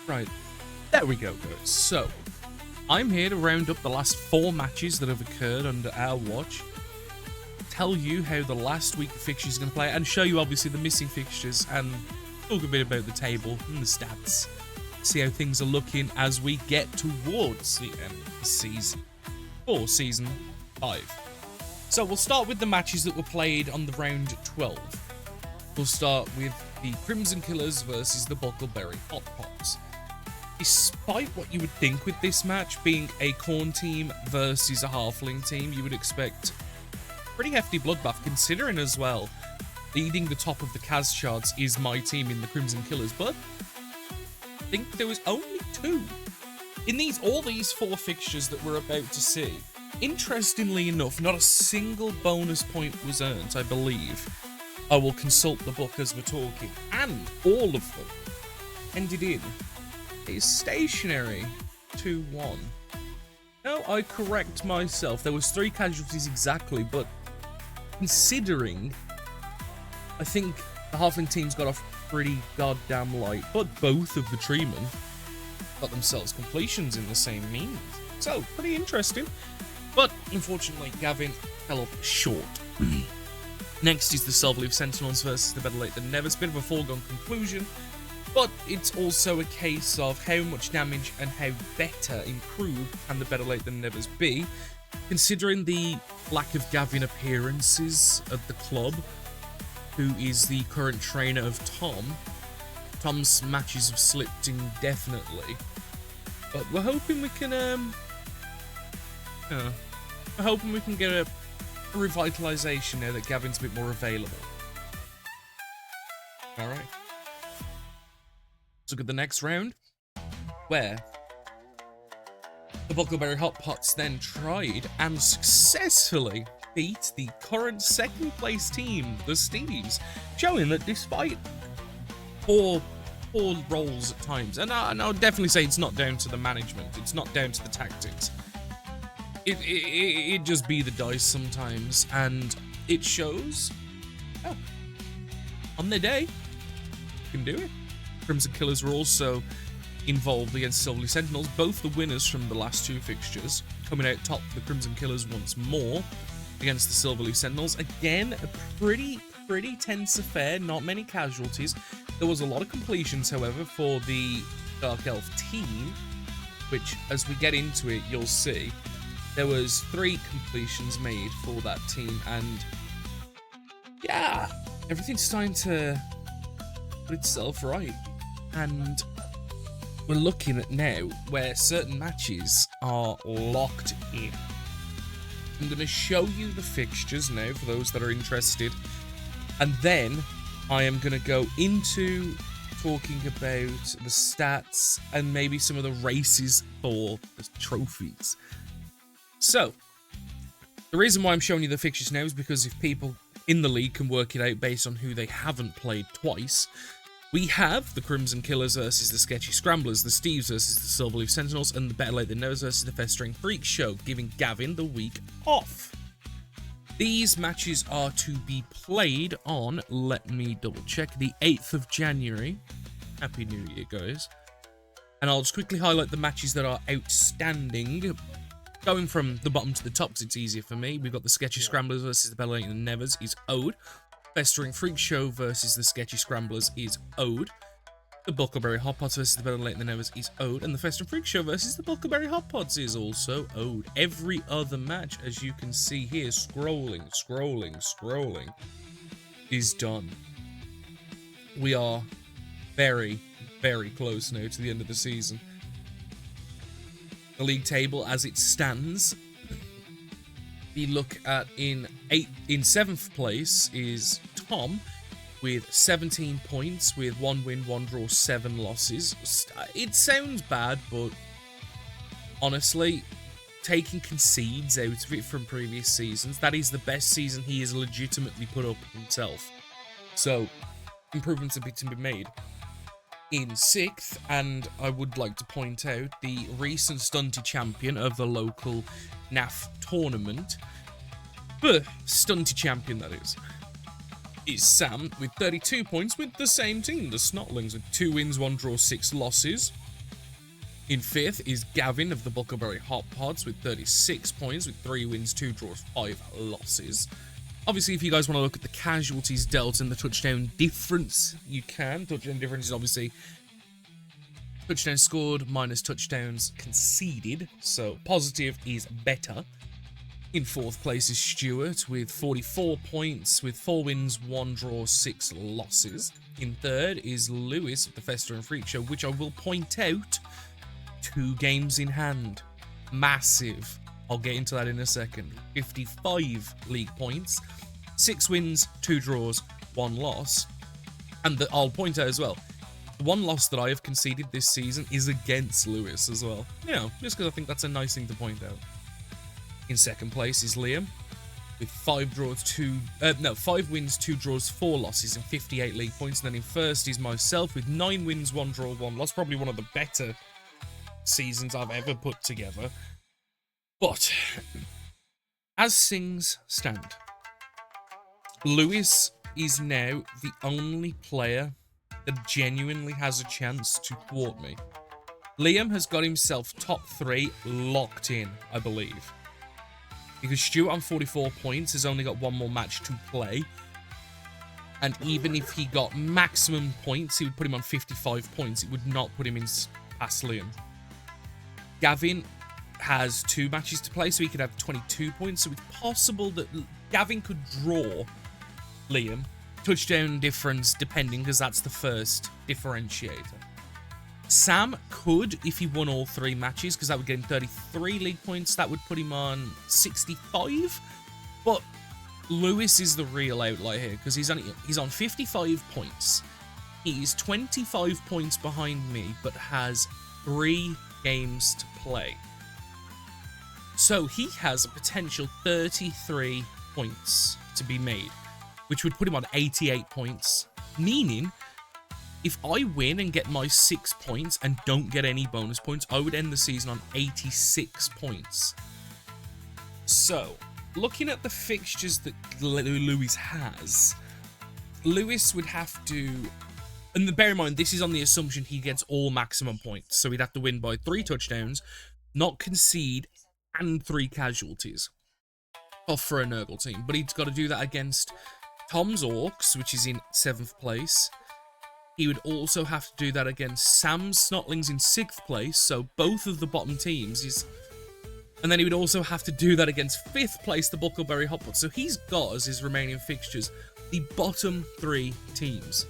Right, there we go, guys. So, I'm here to round up the last 4 matches that have occurred under our watch, tell you how the last week of fixtures is going to play, and show you obviously the missing fixtures, and talk a bit about the table and the stats. See how things are looking as we get towards the end of the season for Season 5. So we'll start with the matches that were played on the round 12. We'll start with the Crimson Killers versus the Buckleberry Hot Pots. Despite what you would think with this match, being a Corn team versus a Halfling team, you would expect pretty hefty bloodbath, considering as well, leading the top of the Kaz charts is my team in the Crimson Killers, but I think there was only 2. In all these 4 fixtures that we're about to see, interestingly enough, not a single bonus point was earned, I believe. I will consult the book as we're talking, and all of them ended in a stationary 2-1. No, I correct myself. There was 3 casualties exactly, but considering, I think the Halfling teams got off pretty goddamn light, but both of the Treemen got themselves completions in the same means. So, pretty interesting. But, unfortunately, Gavin fell off short. Next is the Silverleaf Sentinels versus the Better Late Than Never. It's a bit of a foregone conclusion, but it's also a case of how much damage and how better improved can the Better Late Than Nevers be, considering the lack of Gavin appearances at the club, who is the current trainer of Tom. Tom's matches have slipped indefinitely, but we're hoping we can get a revitalization now that Gavin's a bit more available. Alright. Let's look at the next round, where the Buckleberry Hot Pots then tried and successfully beat the current second place team, the Steves, showing that despite poor rolls at times, and I'll definitely say it's not down to the management, it's not down to the tactics, it just be the dice sometimes, and it shows. Oh, on their day, you can do it. Crimson Killers were also involved against Silverleaf Sentinels, both the winners from the last 2 fixtures, coming out top for the Crimson Killers once more against the Silverleaf Sentinels. Again, a pretty tense affair, not many casualties. There was a lot of completions, however, for the Dark Elf team, which, as we get into it, you'll see. There was 3 completions made for that team, and yeah, everything's starting to put itself right. And we're looking at now where certain matches are locked in. I'm going to show you the fixtures now for those that are interested, and then I am going to go into talking about the stats and maybe some of the races for the trophies. So, the reason why I'm showing you the fixtures now is because if people in the league can work it out based on who they haven't played twice, we have the Crimson Killers versus the Sketchy Scramblers, the Steves versus the Silverleaf Sentinels, and the Better Late Than Nevers versus the Festering Freak Show, giving Gavin the week off. These matches are to be played on, let me double check, the 8th of January. Happy New Year, guys. And I'll just quickly highlight the matches that are outstanding. Going from the bottom to the top, because it's easier for me. We've got the Sketchy Scramblers versus the Better Late Than Nevers is owed. Festering Freak Show versus the Sketchy Scramblers is owed. The Buckleberry Hot Pots versus the Better Late Than Nevers is owed. And the Festering Freak Show versus the Buckleberry Hot Pots is also owed. Every other match, as you can see here, scrolling, is done. We are very, very close now to the end of the season. The league table as it stands, we look at in 7th place is Tom with 17 points with 1 win, 1 draw, 7 losses. It sounds bad, but honestly, taking concedes out of it from previous seasons, that is the best season he has legitimately put up himself. So, improvements have to be made. In 6th, and I would like to point out, the recent stunty champion of the local NAF tournament, stunty champion that is Sam with 32 points with the same team, the Snotlings, with 2 wins, 1 draw, 6 losses. In 5th is Gavin of the Buckleberry Hot Pods with 36 points, with 3 wins, 2 draws, 5 losses. Obviously, if you guys want to look at the casualties dealt and the touchdown difference, you can. Touchdown difference is obviously touchdowns scored minus touchdowns conceded, so positive is better. In 4th place is Stuart with 44 points, with 4 wins, 1 draw, 6 losses. In 3rd is Lewis of the Fester and Freak Show, which I will point out, 2 games in hand. Massive. I'll get into that in a second. 55 league points, 6 wins, 2 draws, 1 loss. And I'll point out as well, the 1 loss that I have conceded this season is against Lewis as well. You know, just because I think that's a nice thing to point out. In 2nd place is Liam with 5 wins, 2 draws, 4 losses and 58 league points. And then in 1st is myself with 9 wins, 1 draw, 1 loss. Probably one of the better seasons I've ever put together. But as things stand, Lewis is now the only player that genuinely has a chance to thwart me. Liam has got himself top 3 locked in, I believe. Because Stuart on 44 points has only got 1 more match to play. And even if he got maximum points, he would put him on 55 points. It would not put him in past Liam. Gavin has 2 matches to play, so he could have 22 points. So it's possible that Gavin could draw Liam. Touchdown difference depending, because that's the first differentiator. Sam could, if he won all 3 matches, because that would get him 33 league points. That would put him on 65. But Lewis is the real outlier here, because he's on 55 points. He's 25 points behind me, but has 3 games to play. So he has a potential 33 points to be made, which would put him on 88 points, meaning if I win and get my 6 points and don't get any bonus points, I would end the season on 86 points. So, looking at the fixtures that Lewis has, Lewis would have to, and bear in mind, this is on the assumption he gets all maximum points, so he'd have to win by 3 touchdowns, not concede, and 3 casualties. Off for a Nurgle team, but he's got to do that against Tom's Orcs, which is in 7th place. He would also have to do that against Sam's Snotlings in 6th place, so both of the bottom teams. And then he would also have to do that against 5th place, the Buckleberry Hotpots. So he's got, as his remaining fixtures, the bottom 3 teams.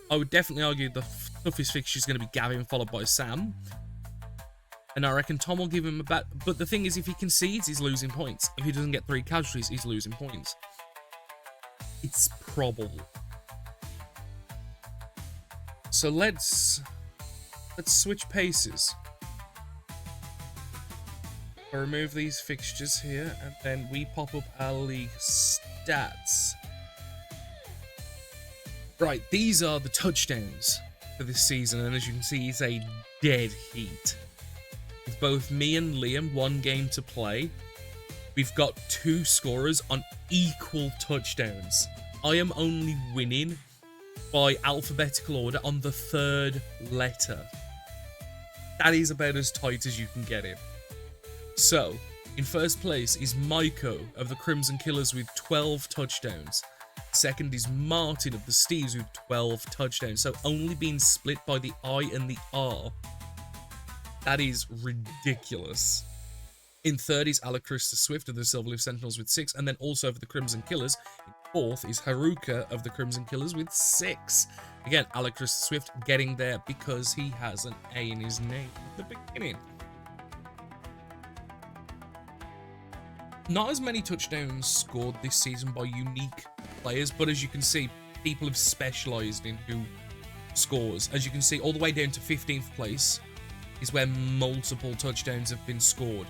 I would definitely argue the toughest fixture is going to be Gavin, followed by Sam. And I reckon Tom will give him a bat. But the thing is, if he concedes, he's losing points. If he doesn't get 3 casualties, he's losing points. It's probable. So let's switch paces. I'll remove these fixtures here, and then we pop up our league stats. Right, these are the touchdowns for this season, and as you can see, it's a dead heat. With both me and Liam, 1 game to play, we've got 2 scorers on equal touchdowns. I am only winning by alphabetical order on the 3rd letter. That is about as tight as you can get it. So, in 1st place is Maiko of the Crimson Killers with 12 touchdowns. 2nd is Martin of the Steves with 12 touchdowns. So only being split by the I and the R. That is ridiculous. In 3rd is Alacrista Swift of the Silverleaf Sentinels with 6. And then also for the Crimson Killers, in 4th is Haruka of the Crimson Killers with 6. Again, Alacrista Swift getting there because he has an A in his name at the beginning. Not as many touchdowns scored this season by unique players, but as you can see, people have specialised in who scores. As you can see, all the way down to 15th place is where multiple touchdowns have been scored.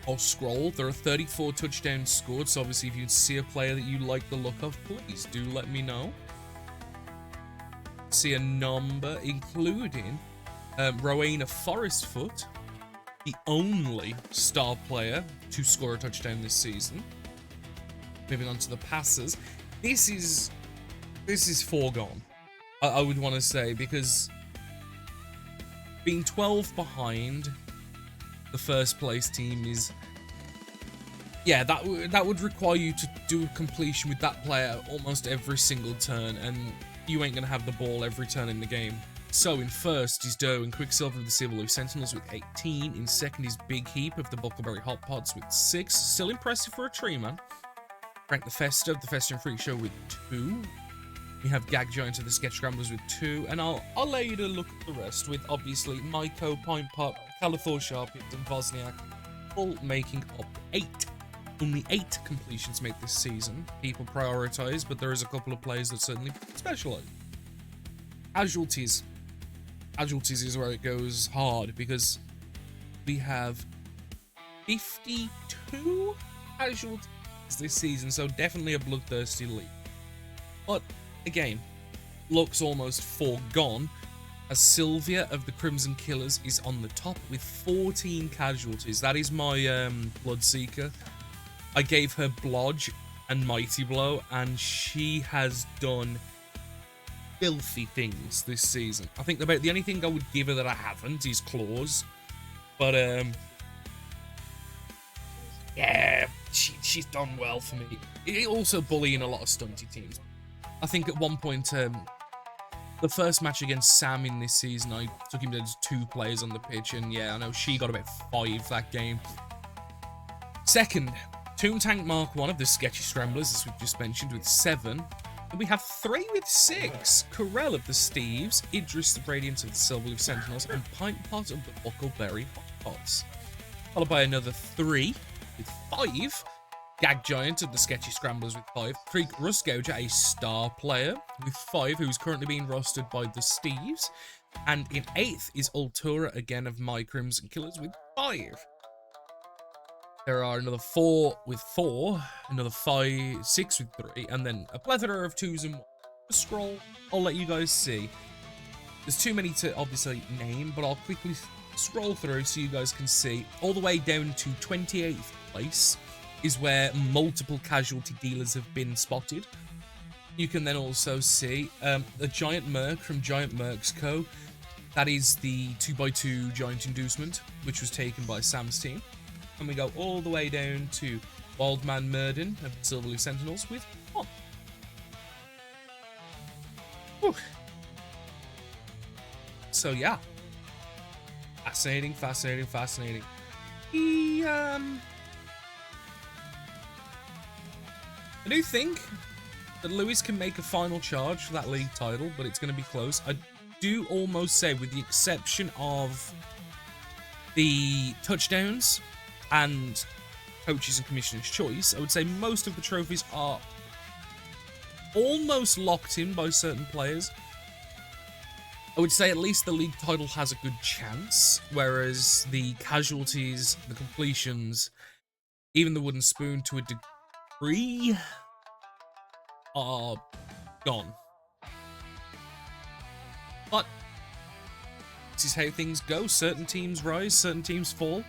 I'll scroll. There are 34 touchdowns scored, so obviously if you see a player that you like the look of, please do let me know. See a number, including Rowena Forestfoot, the only star player to score a touchdown this season. Moving on to the passes. This is foregone, I would want to say, because being 12 behind the first place team is, yeah, that would require you to do a completion with that player almost every single turn, and you ain't gonna have the ball every turn in the game. So in first is Doe and Quicksilver of the Silverleaf Sentinels with 18. In second is Big Heap of the Buckleberry Hot Pots with 6. Still impressive for a tree man. Frank the Festa of the Festa and Freak Show with 2. We have Gag Giant of the Sketch Scramblers with 2. And I'll allow you to look at the rest with obviously Maiko, Pint Pop, Calathor Sharpie, and Wozniak all making up 8. Only 8 completions made this season. People prioritise, but there is a couple of players that certainly specialise. Casualties. Casualties is where it goes hard, because we have 52 casualties this season, so definitely a bloodthirsty league. But again, luck's almost foregone, as Sylvia of the Crimson Killers is on the top with 14 casualties. That is my Bloodseeker. I gave her Blodge and Mighty Blow, and she has done filthy things this season. I think about the only thing I would give her that I haven't is Claws. But yeah, she's done well for me. It also bullying a lot of stunty teams. I think at one point, the first match against Sam in this season, I took him down to 2 players on the pitch, and yeah, I know she got about 5 that game. Second, Toon Tank Mark 1 of the Sketchy Scramblers, as we've just mentioned, with 7. And we have 3 with 6. Corel of the Steves, Idris the Radiant of the Silverleaf Sentinels, and Pint Pot of the Buckleberry Hot Pots. Followed by another 3 with 5. Gag Giant of the Sketchy Scramblers with 5. Creek Rustgouger, a star player, with 5, who's currently being rostered by the Steves. And in 8th is Ultura, again of My Crimson Killers, with 5. There are another 4 with 4, another 5, 6 with 3, and then a plethora of 2s and 1s. The scroll, I'll let you guys see. There's too many to obviously name, but I'll quickly scroll through so you guys can see. All the way down to 28th place is where multiple casualty dealers have been spotted. You can then also see the Giant Merc from Giant Mercs Co. That is the 2x2 Giant Inducement, which was taken by Sam's team. And we go all the way down to Wildman Murden of the Silverleaf Sentinels with 1. Whew. So yeah. Fascinating, fascinating, fascinating. I do think that Lewis can make a final charge for that league title, but it's going to be close. I do almost say, with the exception of the touchdowns and coaches and commissioner's choice, I would say most of the trophies are almost locked in by certain players. I would say at least the league title has a good chance, whereas the casualties, the completions, even the wooden spoon to a degree are gone. But this is how things go. Certain teams rise, certain teams fall.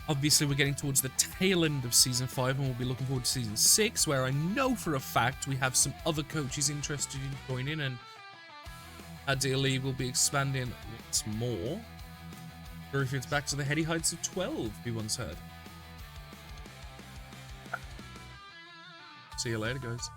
Obviously, we're getting towards the tail end of Season 5, and we'll be looking forward to Season 6, where I know for a fact we have some other coaches interested in joining, and our dear league will be expanding once more. Or if it's back to the heady heights of 12 we once heard. See you later, guys.